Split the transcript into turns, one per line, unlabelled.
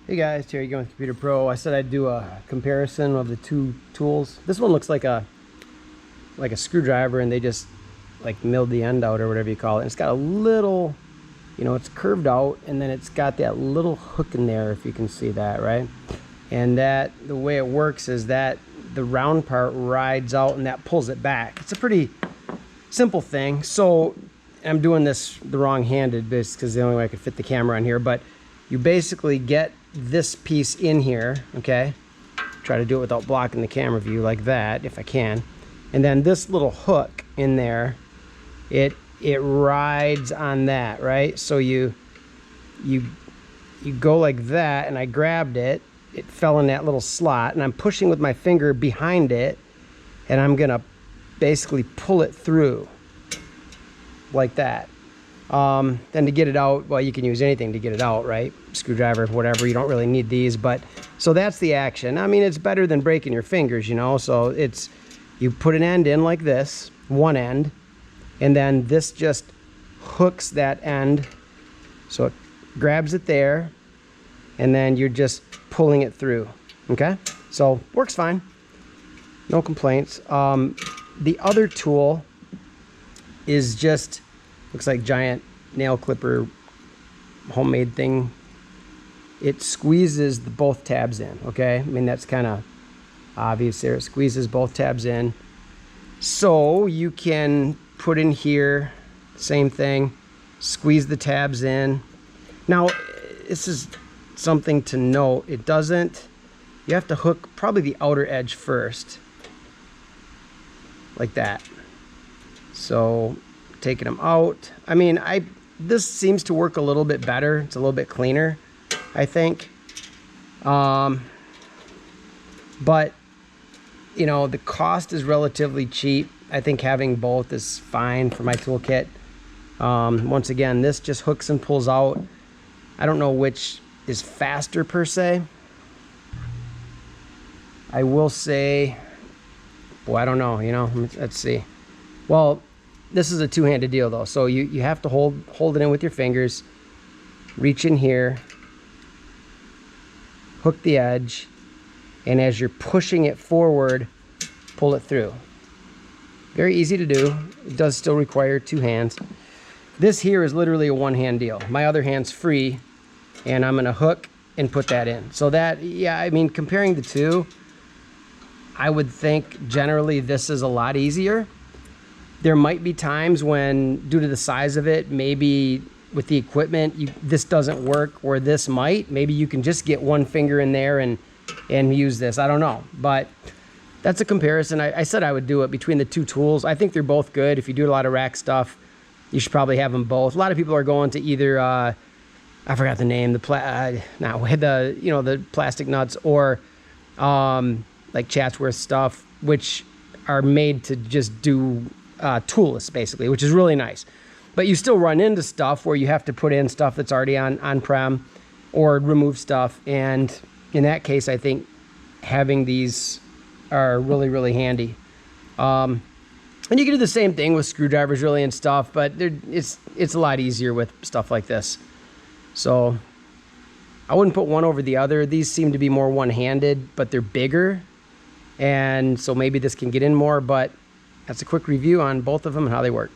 Hey guys, Terry going with Computer Pro. I said I'd do a comparison of the two tools. This one looks like a screwdriver, and they just like milled the end out or whatever you call it. And it's got a little, it's curved out, and then it's got that little hook in there, if you can see that, right? And that the way it works is that the round part rides out and that pulls it back. It's a pretty simple thing. So I'm doing this the wrong-handed because the only way I could fit the camera on here, but you basically get this piece in here, okay? Try to do it without blocking the camera view like that, if I can. And then this little hook in there, it rides on that, right? So you go like that, and I grabbed it. It fell in that little slot, and I'm pushing with my finger behind it, and I'm gonna basically pull it through like that. Then to get it out, well, you can use anything to get it out, right? Screwdriver, whatever, you don't really need these, but so that's the action. I mean, it's better than breaking your fingers, so it's, you put an end in like this, one end, and then this just hooks that end, so it grabs it there, and then you're just pulling it through, okay? So works fine, no complaints. The other tool is just, looks like giant nail clipper homemade thing. It squeezes both tabs in, okay? I mean, that's kind of obvious there. It squeezes both tabs in. So you can put in here, same thing, squeeze the tabs in. Now, this is something to note. It doesn't, you have to hook probably the outer edge first, like that. So taking them out. I mean, this seems to work a little bit better. It's a little bit cleaner, I think. But the cost is relatively cheap. I think having both is fine for my toolkit. Once again, this just hooks and pulls out. I don't know which is faster per se. I will say, boy, I don't know, let's see. Well, this is a two-handed deal though, so you have to hold it in with your fingers, reach in here, hook the edge, and as you're pushing it forward, pull it through. Very easy to do. It does still require two hands. This here is literally a one-hand deal. My other hand's free, and I'm gonna hook and put that in. So that, yeah, I mean, comparing the two, I would think generally this is a lot easier. There might be times when, due to the size of it, maybe with the equipment, this doesn't work, or this might. Maybe you can just get one finger in there and use this. I don't know, but that's a comparison. I said I would do it between the two tools. I think they're both good. If you do a lot of rack stuff, you should probably have them both. A lot of people are going to either, I forgot the name, the plastic nuts, or like Chatsworth stuff, which are made to just do toolless, basically, which is really nice. But you still run into stuff where you have to put in stuff that's already on-prem or remove stuff. And in that case, I think having these are really, really handy. And you can do the same thing with screwdrivers really and stuff, but it's a lot easier with stuff like this. So I wouldn't put one over the other. These seem to be more one-handed, but they're bigger. And so maybe this can get in more, but that's a quick review on both of them and how they work.